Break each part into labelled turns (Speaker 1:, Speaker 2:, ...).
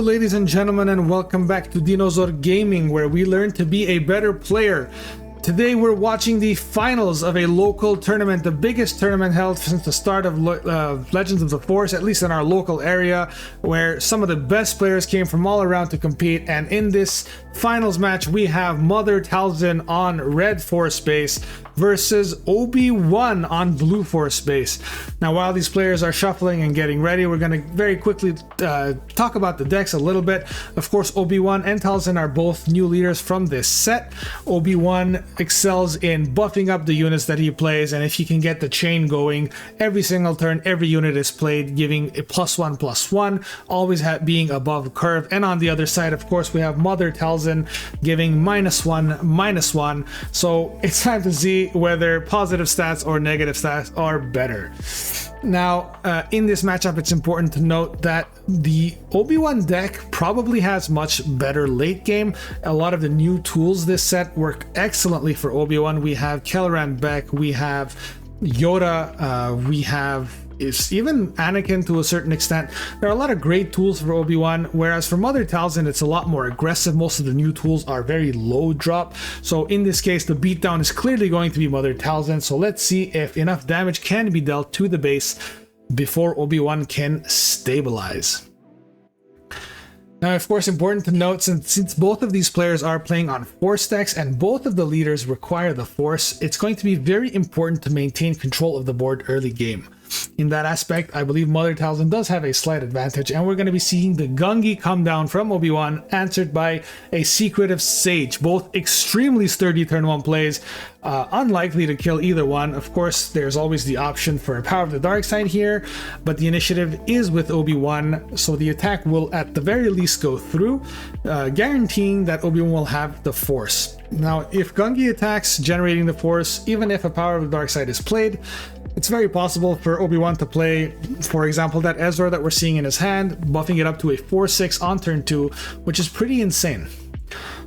Speaker 1: ladies and gentlemen, and welcome back to Dinozor Gaming, where we learn to be a better player. Today we're watching the finals of a local tournament, the biggest tournament held since the start of Legends of the Force, at least in our local area, where some of the best players came from all around to compete. And in this finals match, we have Mother Talzin on red force base versus Obi-Wan on blue force base. Now, while these players are shuffling and getting ready, we're going to very quickly talk about the decks a little bit. Of course, Obi-Wan and Talzin are both new leaders from this set. Obi-Wan excels in buffing up the units that he plays, and if he can get the chain going, every single turn, every unit is played, giving a +1/+1, always being above curve. And on the other side, of course, we have Mother Talzin giving -1/-1. So it's time to see whether positive stats or negative stats are better. Now, in this matchup, it's important to note that the Obi-Wan deck probably has much better late game. A lot of the new tools this set work excellently for Obi-Wan. We have Kelleran Beck, we have Yoda, we have even Anakin to a certain extent. There are a lot of great tools for Obi-Wan, whereas for Mother Talzin, it's a lot more aggressive. Most of the new tools are very low drop. So in this case, the beatdown is clearly going to be Mother Talzin. So let's see if enough damage can be dealt to the base before Obi-Wan can stabilize. Now, of course, important to note, since both of these players are playing on Force decks and both of the leaders require the Force, it's going to be very important to maintain control of the board early game. In that aspect, I believe Mother Talzin does have a slight advantage, and we're going to be seeing the Gungi come down from Obi-Wan, answered by a Secretive Sage. Both extremely sturdy turn 1 plays, unlikely to kill either one. Of course, there's always the option for a Power of the Dark Side here, but the initiative is with Obi-Wan, so the attack will at the very least go through, guaranteeing that Obi-Wan will have the Force. Now, if Gungi attacks generating the Force, even if a Power of the Dark Side is played, it's very possible for Obi-Wan to play, for example, that Ezra that we're seeing in his hand, buffing it up to a 4/6 on turn 2, which is pretty insane.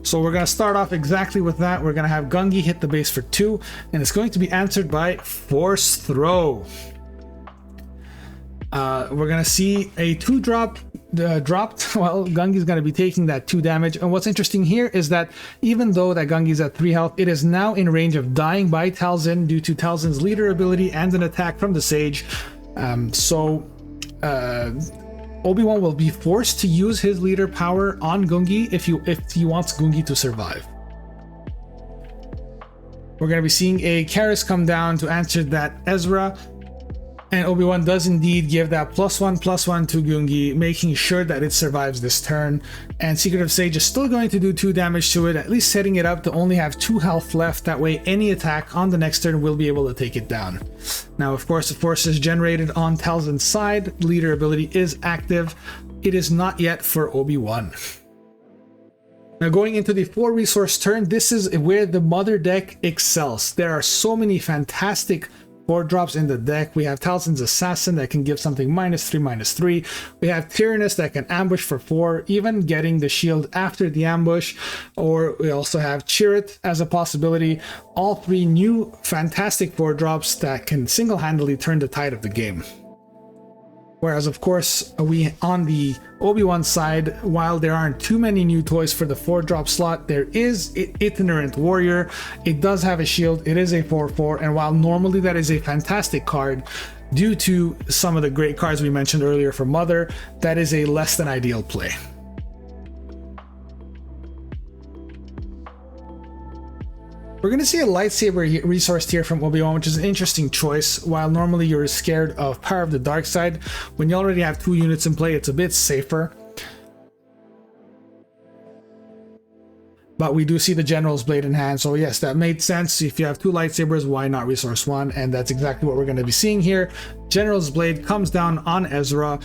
Speaker 1: So we're going to start off exactly with that. We're going to have Gungi hit the base for 2, and it's going to be answered by Force Throw. We're going to see a 2-drop dropped. Well, Gungi's going to be taking that 2 damage. And what's interesting here is that even though that Gungi's at 3 health, it is now in range of dying by Talzin due to Talzin's leader ability and an attack from the Sage. Obi-Wan will be forced to use his leader power on Gungi if he wants Gungi to survive. We're going to be seeing a Karis come down to answer that Ezra. And Obi-Wan does indeed give that +1/+1 to Gungi, making sure that it survives this turn. And Secretive Sage is still going to do 2 damage to it, at least setting it up to only have 2 health left. That way, any attack on the next turn will be able to take it down. Now, of course, the Force is generated on Talzin's side. Leader ability is active. It is not yet for Obi-Wan. Now, going into the 4-resource turn, this is where the Mother deck excels. There are so many fantastic 4 drops in the deck. We have Talzin's Assassin that can give something -3/-3. We have Tyrannus that can ambush for 4, even getting the shield after the ambush. Or we also have Chirrut as a possibility. All 3 new fantastic 4 drops that can single-handedly turn the tide of the game. Whereas, of course, we on the Obi-Wan side, while there aren't too many new toys for the 4-drop slot, there is Itinerant Warrior. It does have a shield. It is a 4/4, and while normally that is a fantastic card, due to some of the great cards we mentioned earlier for Mother, that is a less than ideal play. We're going to see a lightsaber resource here from Obi-Wan, which is an interesting choice. While normally you're scared of Power of the Dark Side, when you already have 2 units in play, it's a bit safer. But we do see the General's Blade in hand, so yes, that made sense. If you have 2 lightsabers, why not resource 1? And that's exactly what we're going to be seeing here. General's Blade comes down on Ezra.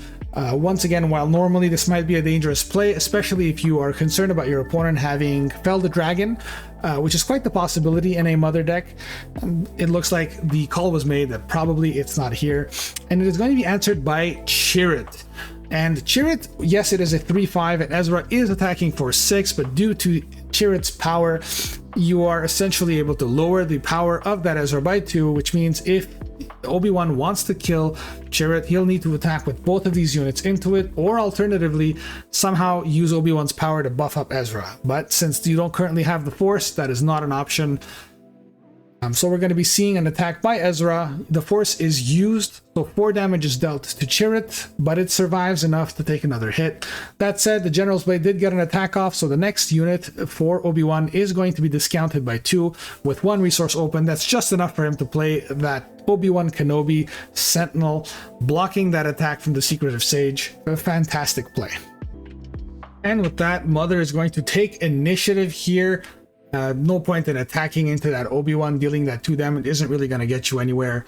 Speaker 1: Once again, while normally this might be a dangerous play, especially if you are concerned about your opponent having felled the dragon, which is quite the possibility in a Mother deck, it looks like the call was made that probably it's not here. And it is going to be answered by Chirrut. And Chirrut, yes, it is a 3/5, and Ezra is attacking for 6, but due to Chirrut's power, you are essentially able to lower the power of that Ezra by 2, which means if Obi-Wan wants to kill Chirrut, he'll need to attack with both of these units into it, or alternatively, somehow use Obi-Wan's power to buff up Ezra. But since you don't currently have the Force, that is not an option. So we're going to be seeing an attack by Ezra. The Force is used, so 4 damage is dealt to Chirrut, but it survives enough to take another hit. That said, the General's Blade did get an attack off, so the next unit for Obi-Wan is going to be discounted by 2 with 1 resource open. That's just enough for him to play that Obi-Wan Kenobi Sentinel, blocking that attack from the Secretive Sage. A fantastic play. And with that, Mother is going to take initiative here. No point in attacking into that Obi-Wan. Dealing that 2 damage isn't really going to get you anywhere.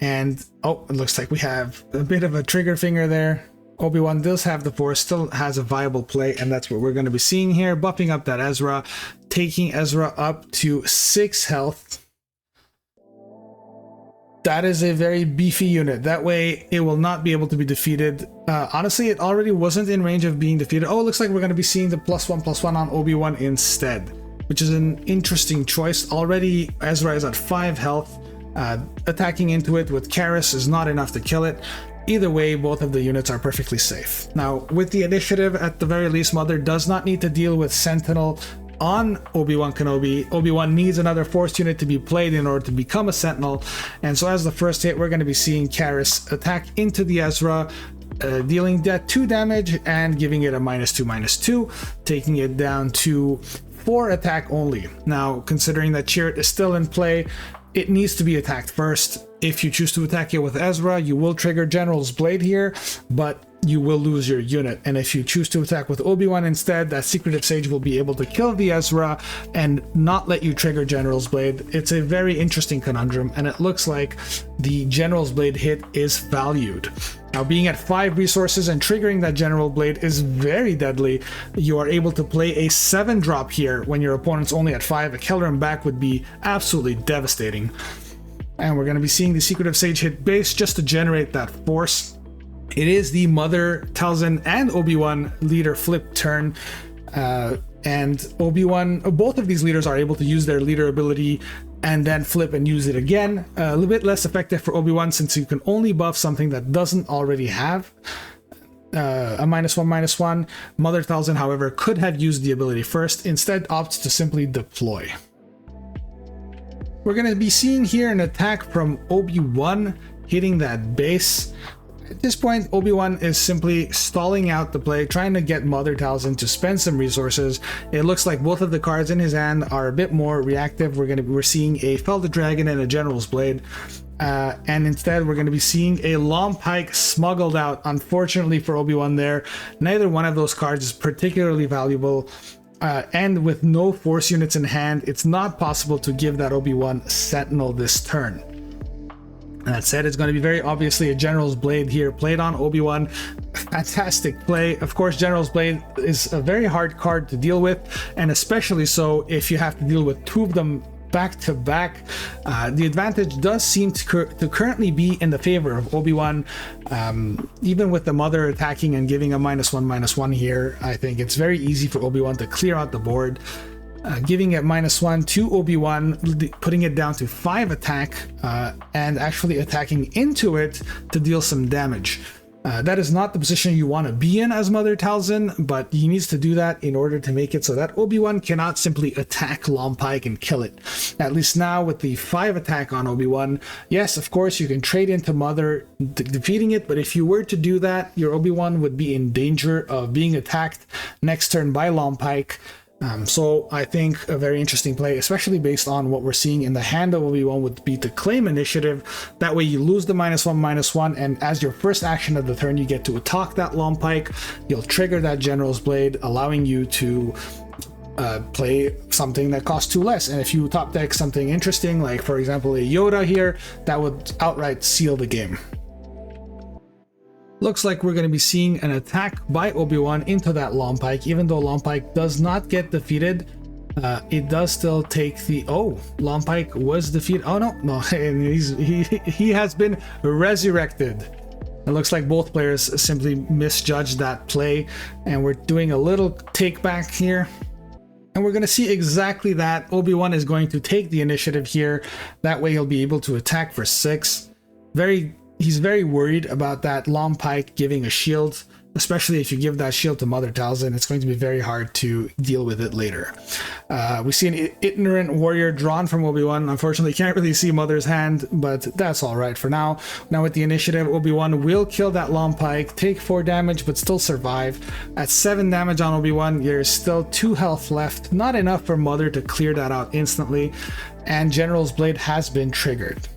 Speaker 1: And oh, it looks like we have a bit of a trigger finger there. Obi-Wan does have the Force, still has a viable play, and that's what we're going to be seeing here. Buffing up that Ezra, taking Ezra up to 6 health. That is a very beefy unit. That way it will not be able to be defeated. Honestly, it already wasn't in range of being defeated. Oh, it looks like we're going to be seeing the +1/+1 on Obi-Wan instead, which is an interesting choice. Already Ezra is at 5 health. Attacking into it with Karis is not enough to kill it. Either way, both of the units are perfectly safe. Now, with the initiative, at the very least, Mother does not need to deal with Sentinel on Obi-Wan Kenobi. Obi-Wan needs another Force unit to be played in order to become a Sentinel. And so as the first hit, we're going to be seeing Karis attack into the Ezra, dealing that 2 damage and giving it a -2/-2, taking it down to 4 attack only. Now, considering that Chirrut is still in play, it needs to be attacked first. If you choose to attack it with Ezra, you will trigger General's Blade here, but you will lose your unit. And if you choose to attack with Obi-Wan instead, that Secretive Sage will be able to kill the Ezra and not let you trigger General's Blade. It's a very interesting conundrum, and it looks like the General's Blade hit is valued. Now, being at 5 resources and triggering that General Blade is very deadly. You are able to play a 7-drop here when your opponent's only at 5. A Kelleran back would be absolutely devastating. And we're going to be seeing the Secretive Sage hit base just to generate that Force. It is the Mother Talzin and Obi-Wan leader flip turn. And Obi-Wan, both of these leaders are able to use their leader ability and then flip and use it again. A little bit less effective for Obi-Wan since you can only buff something that doesn't already have a -1/-1. Mother Talzin, however, could have used the ability first, instead opts to simply deploy. We're going to be seeing here an attack from Obi-Wan hitting that base. At this point, Obi-Wan is simply stalling out the play, trying to get Mother Talzin to spend some resources. It looks like both of the cards in his hand are a bit more reactive. We're seeing a Felder Dragon and a General's Blade. And instead, we're going to be seeing a Long Pike smuggled out. Unfortunately for Obi-Wan there, neither one of those cards is particularly valuable. And with no Force units in hand, it's not possible to give that Obi-Wan Sentinel this turn. That said, it's going to be very obviously a General's Blade here played on Obi-Wan. Fantastic play. Of course, General's Blade is a very hard card to deal with, and especially so if you have to deal with 2 of them back to back. The advantage does seem to currently be in the favor of Obi-Wan. Even with the Mother attacking and giving a -1/-1 here, I think it's very easy for Obi-Wan to clear out the board. Giving it -1 to Obi-Wan, putting it down to 5 attack, and actually attacking into it to deal some damage. That is not the position you want to be in as Mother Talzin, but he needs to do that in order to make it so that Obi-Wan cannot simply attack Long Pike and kill it. At least now with the 5 attack on Obi-Wan, yes, of course you can trade into Mother defeating it, but if you were to do that, your Obi-Wan would be in danger of being attacked next turn by Long Pike. So I think a very interesting play, especially based on what we're seeing in the hand of Obi-Wan, would be to claim initiative. That way you lose the -1/-1, and as your first action of the turn, you get to attack that Long Pike. You'll trigger that General's Blade, allowing you to play something that costs 2 less. And if you top deck something interesting, like for example a Yoda here, that would outright seal the game. Looks like we're going to be seeing an attack by Obi-Wan into that Long Pike. Even though Long Pike does not get defeated, it does still take the... Oh, Long Pike was defeated. Oh, no. He has been resurrected. It looks like both players simply misjudged that play, and we're doing a little take back here. And we're going to see exactly that. Obi-Wan is going to take the initiative here. That way he'll be able to attack for 6. He's very worried about that long pike giving a shield, especially if you give that shield to Mother Talzin. It's going to be very hard to deal with it later. We see an itinerant warrior drawn from Obi-Wan. Unfortunately, can't really see Mother's hand, but that's all right for now. Now with the initiative, Obi-Wan will kill that long pike, take 4 damage, but still survive. At 7 damage on Obi-Wan, there's still 2 health left. Not enough for Mother to clear that out instantly, and General's Blade has been triggered.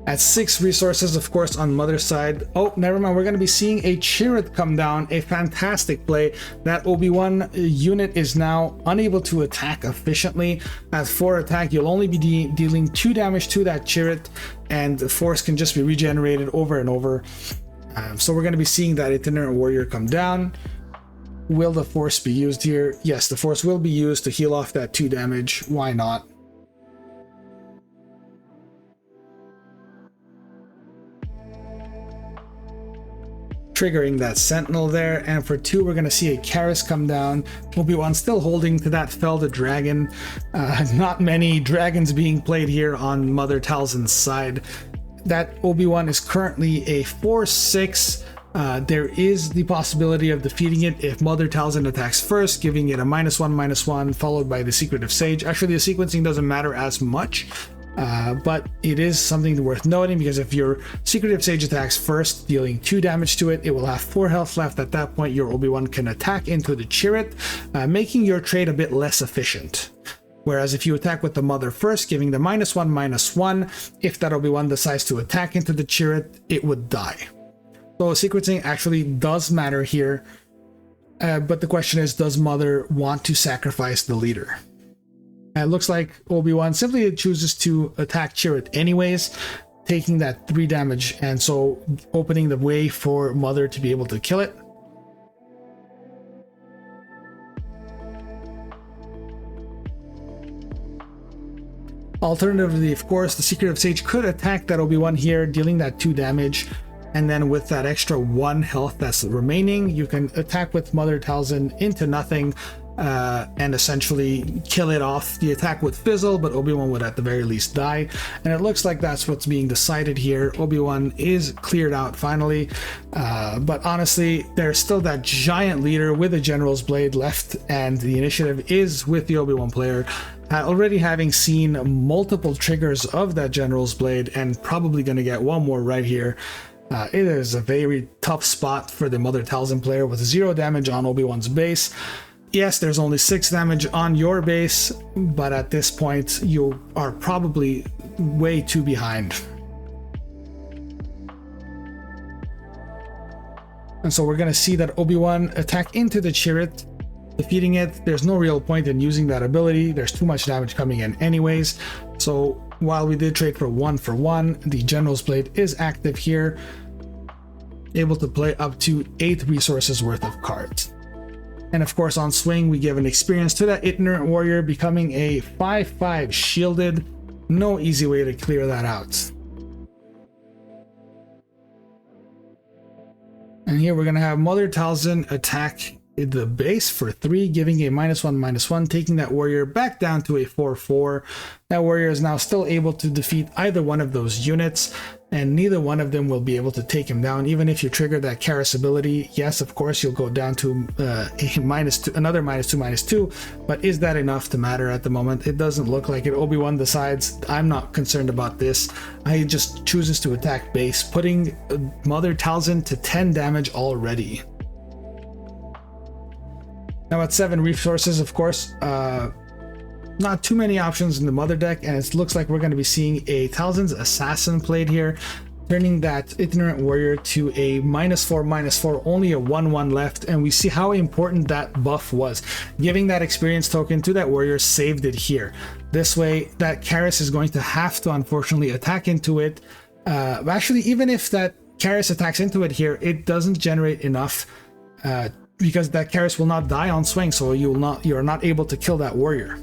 Speaker 1: At 6 resources, of course, on Mother's side. Oh, never mind. We're going to be seeing a Chirrut come down. A fantastic play. That Obi-Wan unit is now unable to attack efficiently. At 4 attack, you'll only be dealing 2 damage to that Chirrut, and the force can just be regenerated over and over. So we're going to be seeing that itinerant warrior come down. Will the force be used here? Yes, the force will be used to heal off that 2 damage. Why not? Triggering that sentinel there, and for 2 we're going to see a Karis come down. Obi-Wan still holding to that Fell the Dragon. Not many dragons being played here on Mother Talzin's side. That Obi-Wan is currently a 4/6. There is the possibility of defeating it if Mother Talzin attacks first, giving it a -1/-1, followed by the Secretive Sage. Actually, the sequencing doesn't matter as much. But it is something worth noting, because if your Secretive Sage attacks first, dealing 2 damage to it, it will have 4 health left. At that point, your Obi-Wan can attack into the Chirrut, making your trade a bit less efficient. Whereas if you attack with the Mother first, giving the -1/-1, if that Obi-Wan decides to attack into the Chirrut, it would die. So sequencing actually does matter here. But the question is, does Mother want to sacrifice the leader? It looks like Obi-Wan simply chooses to attack Chirrut anyways, taking that 3 damage, and so opening the way for Mother to be able to kill it. Alternatively, of course, the Secretive Sage could attack that Obi-Wan here, dealing that 2 damage, and then with that extra 1 health that's remaining, you can attack with Mother Talzin into nothing, and essentially kill it off. The attack would fizzle, but Obi-Wan would at the very least die. And it looks like that's what's being decided here. Obi-Wan is cleared out finally, but honestly, there's still that giant leader with a General's Blade left, and the initiative is with the Obi-Wan player. Already having seen multiple triggers of that General's Blade, and probably going to get one more right here. It is a very tough spot for the Mother Talzin player with 0 damage on Obi-Wan's base. Yes, there's only 6 damage on your base, but at this point, you are probably way too behind. And so we're going to see that Obi-Wan attack into the Chirrut, defeating it. There's no real point in using that ability. There's too much damage coming in anyways. So while we did trade for 1-for-1, the General's Blade is active here, able to play up to 8 resources worth of cards. And of course, on swing, we give an experience to that itinerant warrior, becoming a 5/5 shielded. No easy way to clear that out. And here we're going to have Mother Talzin attack the base for 3, giving a -1/-1, taking that warrior back down to a 4/4. That warrior is now still able to defeat either one of those units, and neither one of them will be able to take him down. Even if you trigger that Karis ability, yes, of course, you'll go down to another -2/-2, but is that enough to matter at the moment? It doesn't look like it. Obi-Wan decides, I'm not concerned about this. He just chooses to attack base, putting Mother Talzin to 10 damage already. Now at 7 resources, of course, not too many options in the Mother deck, and it looks like we're going to be seeing a Talzin's Assassin played here, turning that itinerant warrior to a -4/-4, only a 1/1 left, and we see how important that buff was. Giving that experience token to that warrior saved it here. This way, that Karis is going to have to unfortunately attack into it. Actually, even if that Karis attacks into it here, it doesn't generate enough, because that Karis will not die on swing, so you're not able to kill that warrior.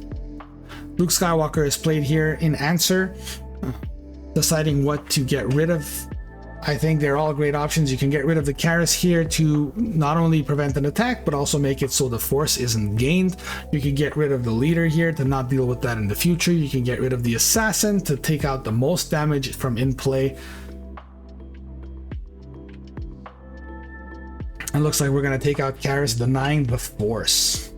Speaker 1: Luke Skywalker is played here in answer, deciding what to get rid of. I think they're all great options. You can get rid of the Karis here to not only prevent an attack, but also make it so the force isn't gained. You can get rid of the leader here to not deal with that in the future. You can get rid of the assassin to take out the most damage from in play. It looks like we're going to take out Karis, denying the force.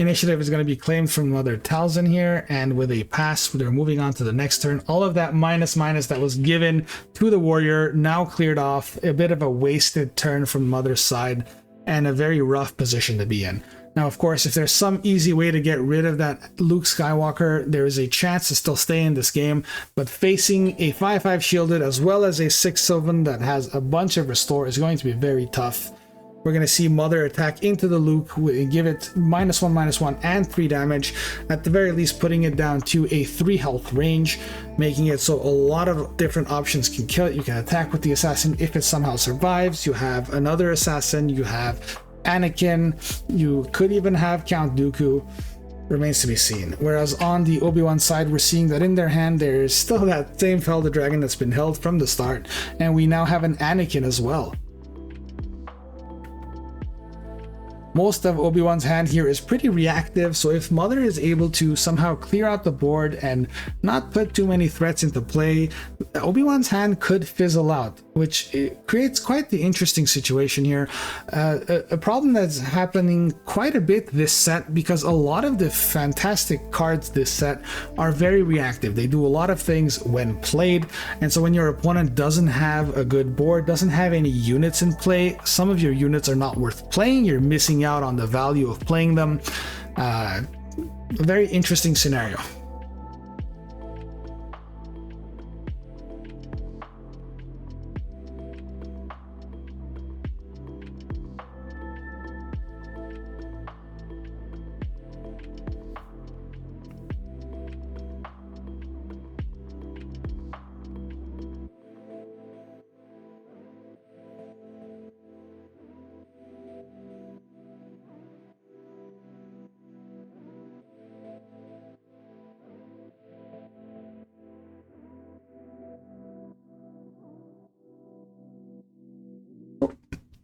Speaker 1: Initiative is going to be claimed from Mother Talzin here, and with a pass, they're moving on to the next turn. All of that minus that was given to the warrior now cleared off. A bit of a wasted turn from Mother's side, and a very rough position to be in. Now, of course, if there's some easy way to get rid of that Luke Skywalker, there is a chance to still stay in this game, but facing a 5/5 shielded as well as a 6 Sylvan that has a bunch of restore is going to be very tough. We're going to see Mother attack into the Luke, give it -1/-1 and 3 damage, at the very least putting it down to a 3 health range, making it so a lot of different options can kill it. You can attack with the assassin if it somehow survives. You have another assassin, you have Anakin, you could even have Count Dooku. Remains to be seen. Whereas on the Obi-Wan side, we're seeing that in their hand there's still that same Felder Dragon that's been held from the start, and we now have an Anakin as well. Most of Obi-Wan's hand here is pretty reactive, so if Mother is able to somehow clear out the board and not put too many threats into play, Obi-Wan's hand could fizzle out, which creates quite the interesting situation here. A problem that's happening quite a bit this set, because a lot of the fantastic cards this set are very reactive. They do a lot of things when played, and so when your opponent doesn't have a good board, doesn't have any units in play, some of your units are not worth playing. You're missing out on the value of playing them. A very interesting scenario.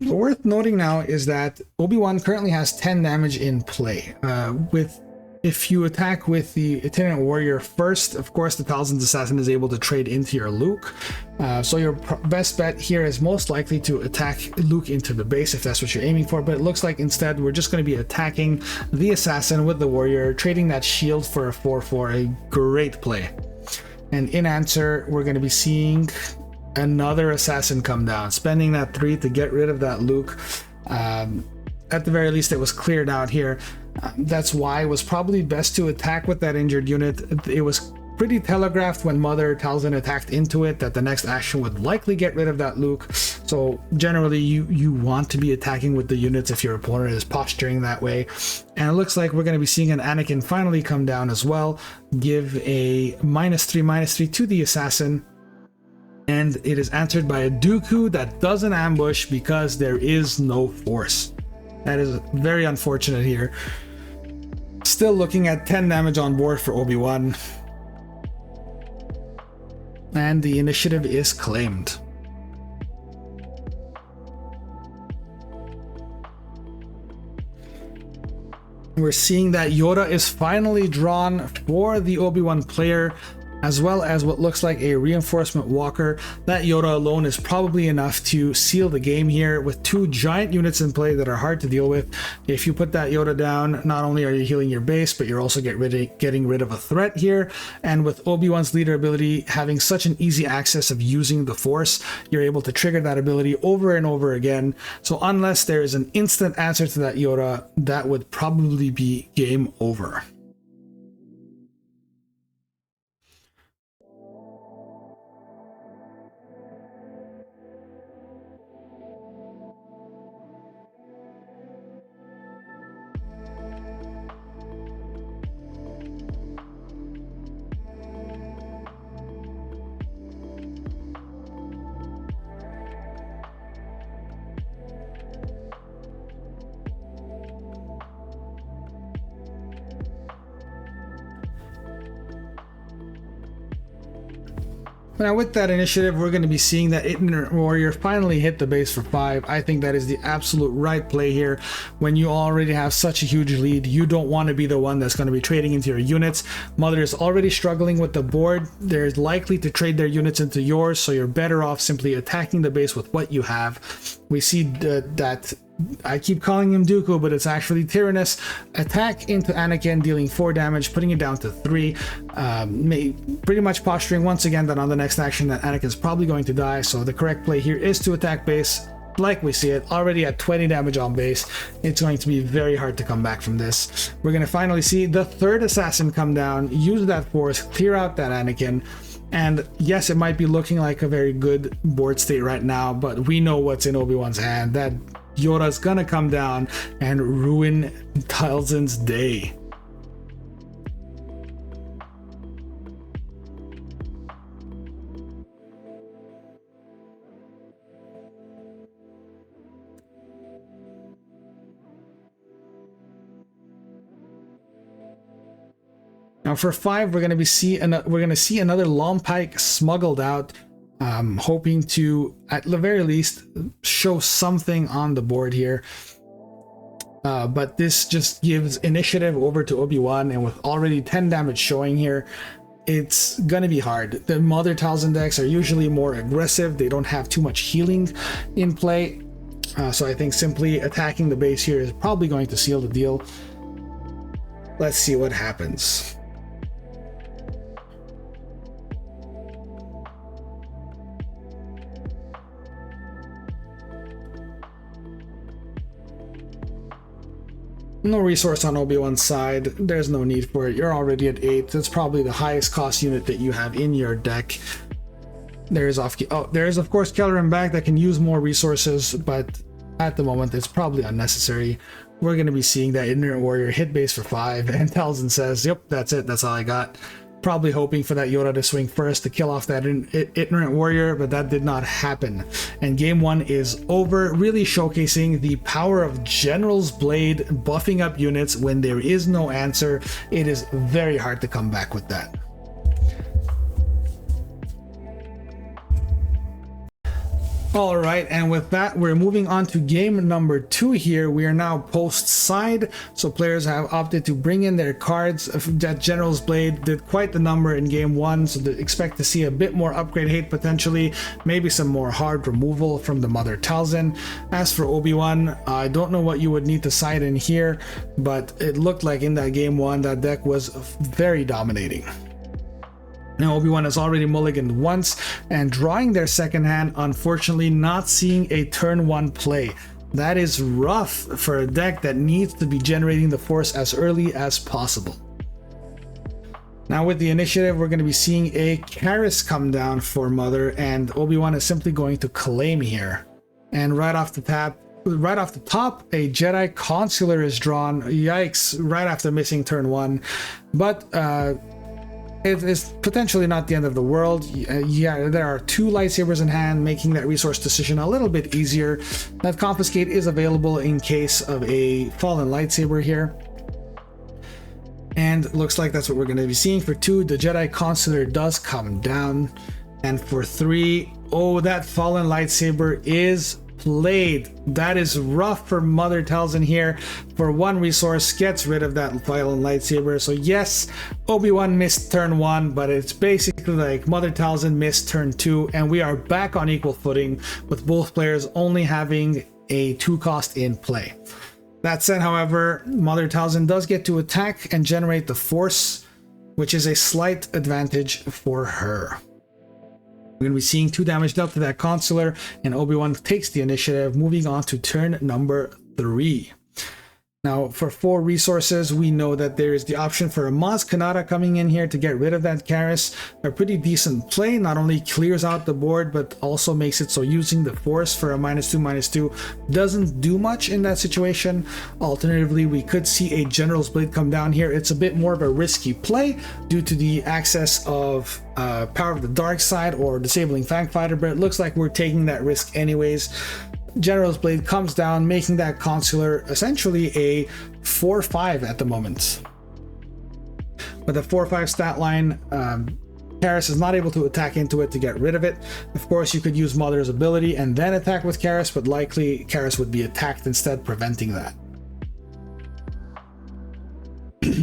Speaker 1: Worth noting now is that Obi-Wan currently has 10 damage in play. If you attack with the Itinerant Warrior first, of course the Talzin's Assassin is able to trade into your Luke. So your best bet here is most likely to attack Luke into the base if that's what you're aiming for, but it looks like instead we're just going to be attacking the Assassin with the Warrior, trading that shield for a 4/4, a great play. And in answer, we're going to be seeing another assassin come down, spending that 3 to get rid of that Luke. At the very least, it was cleared out here. That's why it was probably best to attack with that injured unit. It was pretty telegraphed when Mother Talzin attacked into it that the next action would likely get rid of that Luke. So generally, you want to be attacking with the units if your opponent is posturing that way. And it looks like we're going to be seeing an Anakin finally come down as well, give a -3/-3 to the assassin. And it is answered by a Dooku that doesn't ambush because there is no force. That is very unfortunate here. Still looking at 10 damage on board for Obi-Wan. And the initiative is claimed. We're seeing that Yoda is finally drawn for the Obi-Wan player, as well as what looks like a reinforcement walker. That Yoda alone is probably enough to seal the game here with 2 giant units in play that are hard to deal with. If you put that Yoda down, not only are you healing your base, but you're also getting rid of a threat here. And with Obi-Wan's leader ability having such an easy access of using the Force, you're able to trigger that ability over and over again. So unless there is an instant answer to that Yoda, that would probably be game over. Now with that initiative, we're going to be seeing that Ignorant Warrior finally hit the base for 5. I think that is the absolute right play here. When you already have such a huge lead, you don't want to be the one that's going to be trading into your units. Mother is already struggling with the board. They're likely to trade their units into yours, so you're better off simply attacking the base with what you have. We see that I keep calling him Dooku, but it's actually Tyrannus. Attack into Anakin, dealing 4 damage, putting it down to 3. Pretty much posturing once again that on the next action that Anakin's probably going to die, so the correct play here is to attack base. Like we see it, already at 20 damage on base. It's going to be very hard to come back from this. We're going to finally see the 3rd assassin come down, use that force, clear out that Anakin. And yes, it might be looking like a very good board state right now, but we know what's in Obi-Wan's hand. That Yoda's gonna come down and ruin Talzin's day. Now for 5, we're gonna see another long pike smuggled out, hoping to at the very least show something on the board here. But this just gives initiative over to Obi-Wan, and with already 10 damage showing here, it's gonna be hard. The Mother Talzin decks are usually more aggressive. They don't have too much healing in play, so I think simply attacking the base here is probably going to seal the deal. Let's see what happens. No resource on Obi-Wan's side. There's no need for it. You're already at 8. That's probably the highest cost unit that you have in your deck. There's of course Kelleran back that can use more resources, but at the moment it's probably unnecessary. We're going to be seeing that Ignorant Warrior hit base for 5, and Talzin says, yep, that's it, that's all I got. Probably hoping for that Yoda to swing first to kill off that Ignorant Warrior, but that did not happen. And game 1 is over, really showcasing the power of General's Blade buffing up units when there is no answer. It is very hard to come back with that. All right, and with that, we're moving on to game number 2 here. We are now post side, so players have opted to bring in their cards. That General's Blade did quite the number in game 1, so expect to see a bit more upgrade hate potentially, maybe some more hard removal from the Mother Talzin. As for Obi-Wan, I don't know what you would need to side in here, but it looked like in that game 1 that deck was very dominating. Now Obi-Wan has already mulliganed once, and drawing their second hand, unfortunately not seeing a turn 1 play. That is rough for a deck that needs to be generating the force as early as possible. Now with the initiative, we're going to be seeing a Karis come down for Mother, and Obi-Wan is simply going to claim here. And right off the top, a Jedi Consular is drawn. Yikes, right after missing turn 1. But it is potentially not the end of the world. Yeah, there are 2 lightsabers in hand, making that resource decision a little bit easier. That Confiscate is available in case of a fallen lightsaber here. And looks like that's what we're going to be seeing. For 2, the Jedi Consular does come down. And for 3, oh, that fallen lightsaber is played. That is rough for Mother Talzin here. For 1 resource, gets rid of that fallen lightsaber. So yes, Obi-Wan missed turn 1, but it's basically like Mother Talzin missed turn 2, and we are back on equal footing with both players only having a 2 cost in play. That said, however, Mother Talzin does get to attack and generate the force, which is a slight advantage for her. We're going to be seeing 2 damage dealt to that Consular, and Obi-Wan takes the initiative, moving on to turn number 3. Now, for 4 resources, we know that there is the option for a Maz Kanata coming in here to get rid of that Karis. A pretty decent play, not only clears out the board, but also makes it so using the Force for a -2/-2 doesn't do much in that situation. Alternatively, we could see a General's Blade come down here. It's a bit more of a risky play due to the access of Power of the Dark Side or Disabling Fang Fighter, but it looks like we're taking that risk anyways. General's Blade comes down, making that Consular essentially a 4/5 at the moment. With a 4/5 stat line, Karis is not able to attack into it to get rid of it. Of course, you could use Mother's ability and then attack with Karis, but likely Karis would be attacked instead, preventing that.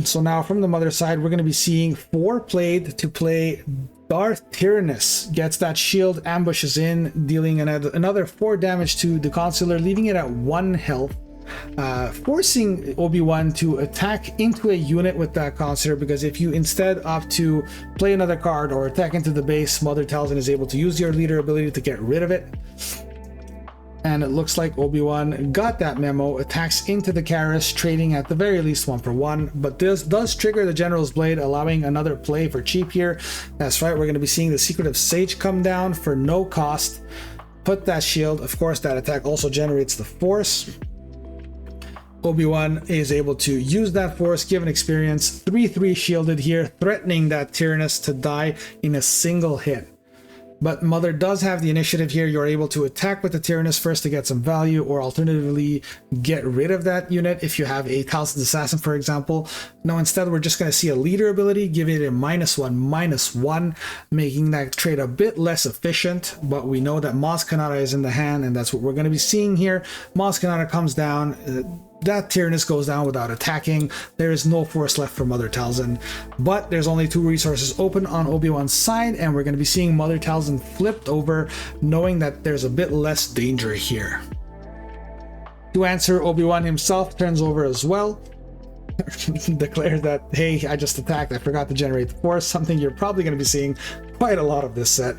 Speaker 1: So now from the Mother side, we're going to be seeing 4 played to play Darth Tyrannus. Gets that shield, ambushes in, dealing another 4 damage to the Consular, leaving it at 1 health. Forcing Obi-Wan to attack into a unit with that Consular, because if you instead opt to play another card or attack into the base, Mother Talzin is able to use your leader ability to get rid of it. And it looks like Obi-Wan got that memo, attacks into the Karis, trading at the very least 1 for 1, but this does trigger the General's Blade, allowing another play for cheap here. That's right, we're going to be seeing the Secret of Sage come down for no cost. Put that shield, of course that attack also generates the Force. Obi-Wan is able to use that Force, give an experience, 3/3 shielded here, threatening that Tyrannus to die in a single hit. But Mother does have the initiative here. You're able to attack with the Tyrannus first to get some value, or alternatively get rid of that unit if you have a Talzin's Assassin, for example. No, instead we're just going to see a leader ability, give it a -1/-1, making that trade a bit less efficient. But we know that Maz Kanata is in the hand, and that's what we're going to be seeing here. Maz Kanata comes down. That Tyrannus goes down without attacking. There is no force left for Mother Talzin, but there's only 2 resources open on Obi-Wan's side, and we're going to be seeing Mother Talzin flipped over, knowing that there's a bit less danger here. To answer, Obi-Wan himself turns over as well, declares that, hey, I just attacked, I forgot to generate the force, something you're probably going to be seeing quite a lot of this set.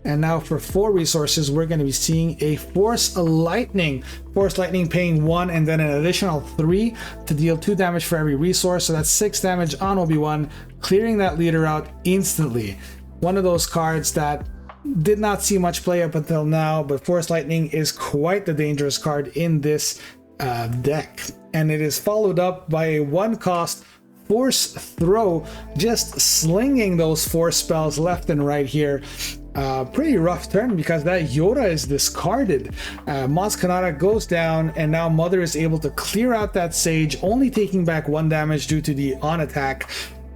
Speaker 1: And now for 4 resources, we're going to be seeing a Force Lightning. Force Lightning paying 1 and then an additional 3 to deal 2 damage for every resource. So that's 6 damage on Obi-Wan, clearing that leader out instantly. One of those cards that did not see much play up until now, but Force Lightning is quite the dangerous card in this deck. And it is followed up by a 1-cost Force Throw, just slinging those Force spells left and right here. Pretty rough turn because that Yoda is discarded. Maz Kanata goes down, and now Mother is able to clear out that Sage, only taking back 1 damage due to the on attack,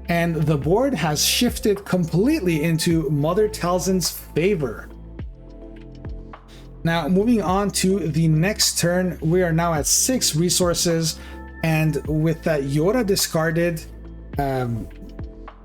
Speaker 1: and the board has shifted completely into Mother Talzin's favor. Now moving on to the next turn, we are now at 6 resources, and with that Yoda discarded,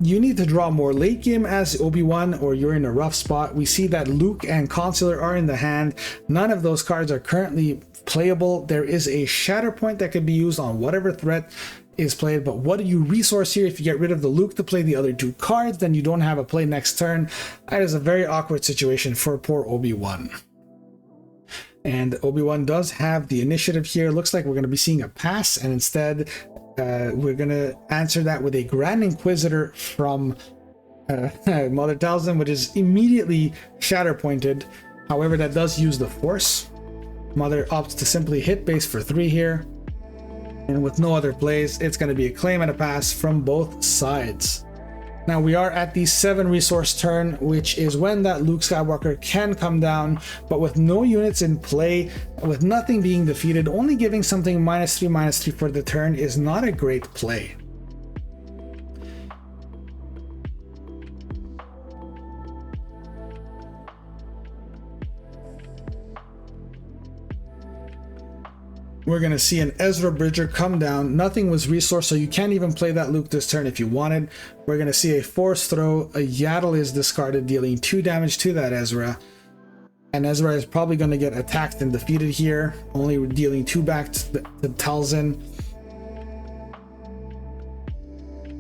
Speaker 1: you need to draw more late game as Obi-Wan, or you're in a rough spot. We see that Luke and Consular are in the hand. None of those cards are currently playable. There is a Shatter Point that could be used on whatever threat is played, but what do you resource here? If you get rid of the Luke to play the other 2 cards, then you don't have a play next turn. That is a very awkward situation for poor Obi-Wan. And Obi-Wan does have the initiative here. Looks like we're going to be seeing a pass, and instead we're going to answer that with a Grand Inquisitor from Mother Talzin, which is immediately Shatter Pointed. However, that does use the Force. Mother opts to simply hit base for 3 here. And with no other plays, it's going to be a claim and a pass from both sides. Now we are at the 7 resource turn, which is when that Luke Skywalker can come down, but with no units in play, with nothing being defeated, only giving something -3/-3 for the turn is not a great play. We're going to see an Ezra Bridger come down. Nothing was resourced, so you can't even play that Luke this turn if you wanted. We're going to see a Force Throw. A Yaddle is discarded, dealing 2 damage to that Ezra. And Ezra is probably going to get attacked and defeated here, only dealing 2 back to Talzin.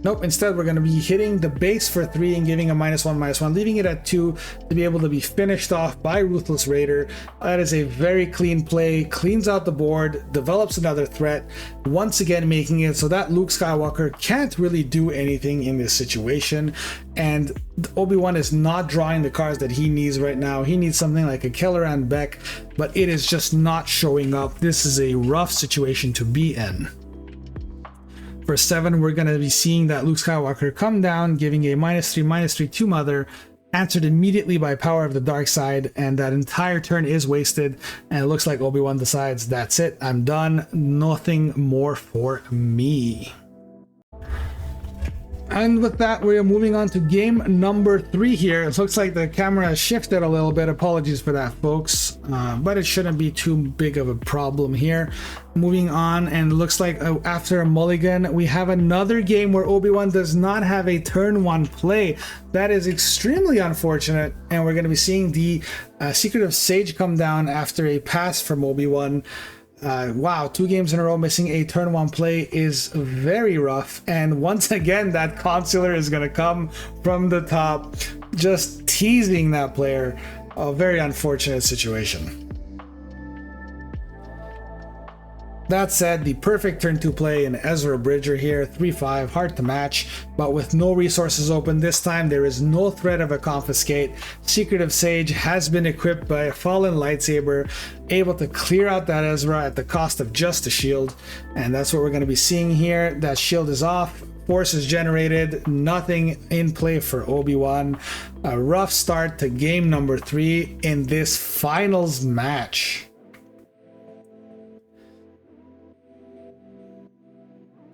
Speaker 1: Nope, instead we're going to be hitting the base for 3 and giving a -1/-1, leaving it at 2 to be able to be finished off by Ruthless Raider. That is a very clean play, cleans out the board, develops another threat, once again making it so that Luke Skywalker can't really do anything in this situation. And Obi-Wan is not drawing the cards that he needs right now. He needs something like a Kelleran Beck, but it is just not showing up. This is a rough situation to be in. For 7, we're going to be seeing that Luke Skywalker come down, giving a -3/-3 to Mother, answered immediately by Power of the Dark Side, and that entire turn is wasted, and it looks like Obi-Wan decides, that's it, I'm done, nothing more for me. And with that, we're moving on to game number 3 here. It looks like the camera has shifted a little bit. Apologies for that, folks. But it shouldn't be too big of a problem here. Moving on, and it looks like after a mulligan, we have another game where Obi-Wan does not have a turn 1 play. That is extremely unfortunate. And we're going to be seeing the Secret of Sage come down after a pass from Obi-Wan. Wow, 2 games in a row missing a turn 1 play is very rough. And once again, that consular is going to come from the top, just teasing that player. A very unfortunate situation. That said, the perfect turn 2 play in Ezra Bridger here, 3-5, hard to match, but with no resources open this time, there is no threat of a confiscate. Secret of Sage has been equipped by a fallen lightsaber, able to clear out that Ezra at the cost of just a shield, and that's what we're going to be seeing here. That shield is off, force is generated, nothing in play for Obi-Wan. A rough start to game number 3 in this finals match.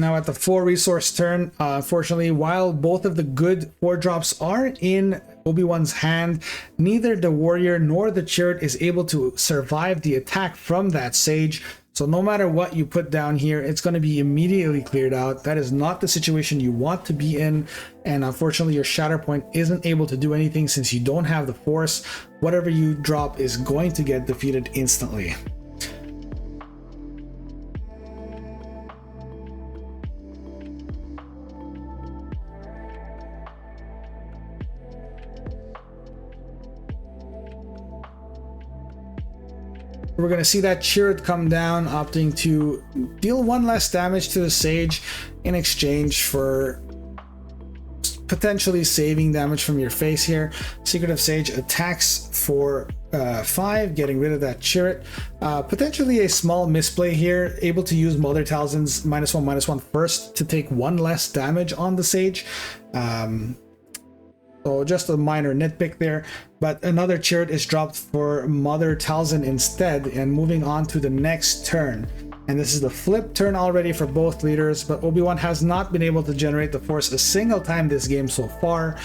Speaker 1: Now at the 4 resource turn, unfortunately, while both of the good 4 drops are in Obi-Wan's hand, neither the warrior nor the chariot is able to survive the attack from that sage. So no matter what you put down here, it's going to be immediately cleared out. That is not the situation you want to be in. And unfortunately, your shatter point isn't able to do anything since you don't have the force. Whatever you drop is going to get defeated instantly. We're going to see that chariot come down, opting to deal 1 less damage to the sage in exchange for potentially saving damage from your face here. Secret of Sage attacks for 5, getting rid of that chariot. Potentially a small misplay here, able to use Mother Talzin's -1/-1 first to take 1 less damage on the sage. So just a minor nitpick there, but another chariot is dropped for Mother Talzin instead, and moving on to the next turn. And this is the flip turn already for both leaders, but Obi-Wan has not been able to generate the force a single time this game so far,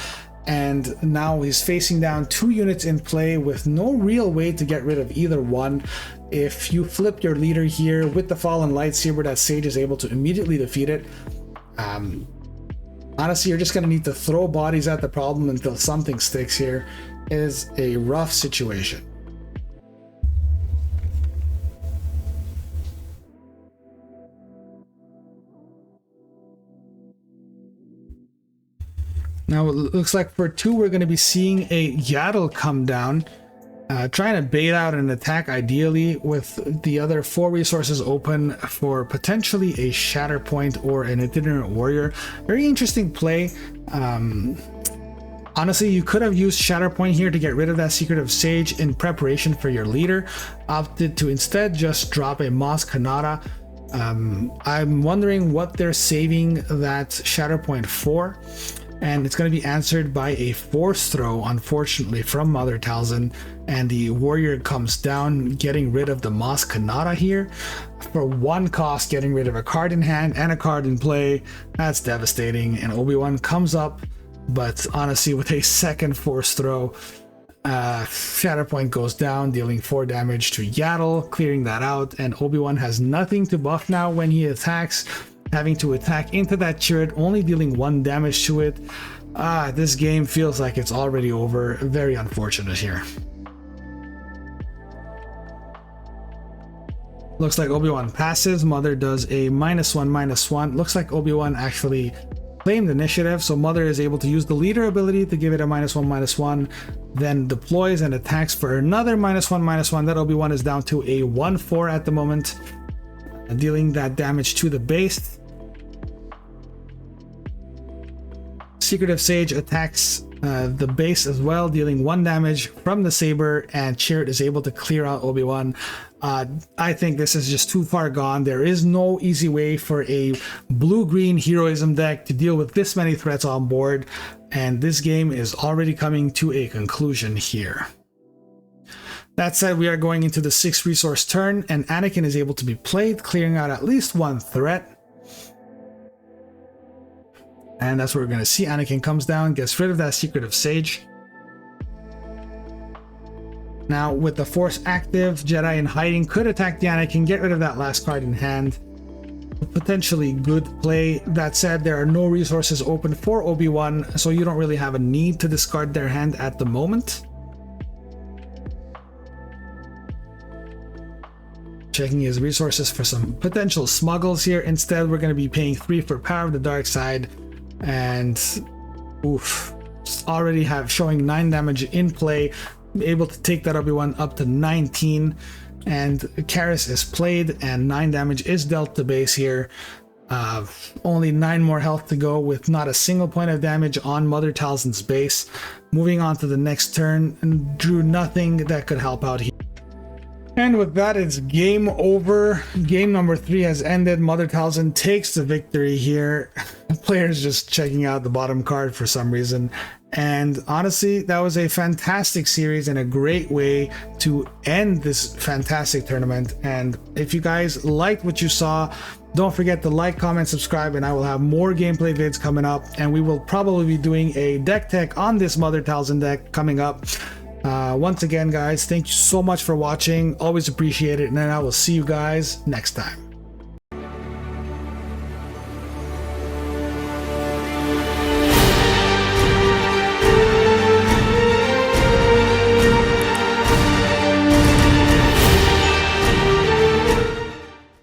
Speaker 1: and now he's facing down 2 units in play with no real way to get rid of either one. If you flip your leader here with the fallen lightsaber, that sage is able to immediately defeat it. Honestly, you're just going to need to throw bodies at the problem until something sticks here. It is a rough situation. Now it looks like for 2, we're going to be seeing a Yaddle come down. Trying to bait out an attack, ideally, with the other 4 resources open for potentially a shatter point or an itinerant warrior. Very interesting play. Honestly, you could have used shatter point here to get rid of that Secret of Sage in preparation for your leader. Opted to instead just drop a Maz Kanata. I'm wondering what they're saving that shatter point for. And it's going to be answered by a force throw, unfortunately, from Mother Talzin, and the warrior comes down, getting rid of the Maz Kanata here for 1 cost, getting rid of a card in hand and a card in play. That's devastating. And Obi-Wan comes up, but honestly, with a second force throw, shatter point goes down, dealing 4 damage to Yaddle, clearing that out, and Obi-Wan has nothing to buff now when he attacks, having to attack into that chariot, only dealing 1 damage to it. This game feels like it's already over. Very unfortunate here. Looks like Obi-Wan passes. Mother does a -1/-1. Looks like Obi-Wan actually claimed initiative, so Mother is able to use the leader ability to give it a -1/-1, then deploys and attacks for another -1/-1. That Obi-Wan is down to a 1/4 at the moment, dealing that damage to the base. Secret of Sage attacks the base as well, dealing 1 damage from the saber, and Chariot is able to clear out Obi-Wan. I think this is just too far gone. There is no easy way for a blue-green heroism deck to deal with this many threats on board, and this game is already coming to a conclusion here. That said, we are going into the 6th resource turn, and Anakin is able to be played, clearing out at least 1 threat. And that's what we're going to see. Anakin comes down, gets rid of that Secret of Sage. Now, with the Force active, Jedi in hiding could attack the Anakin, get rid of that last card in hand. Potentially good play. That said, there are no resources open for Obi-Wan, so you don't really have a need to discard their hand at the moment. Checking his resources for some potential smuggles here. Instead, we're going to be paying 3 for Power of the Dark Side, and oof, already have showing 9 damage in play, able to take that Obi-Wan up to 19, and Karis is played and 9 damage is dealt to base here. Only 9 more health to go with not a single point of damage on Mother Talzin's base. Moving on to the next turn, and drew nothing that could help out here. And with that, it's game over. Game number 3 has ended. Mother Talzin takes the victory here. Players just checking out the bottom card for some reason. And honestly, that was a fantastic series and a great way to end this fantastic tournament. And if you guys liked what you saw, don't forget to like, comment, subscribe, and I will have more gameplay vids coming up. And we will probably be doing a deck tech on this Mother Talzin deck coming up. Once again, guys, thank you so much for watching. Always appreciate it, and then I will see you guys next time.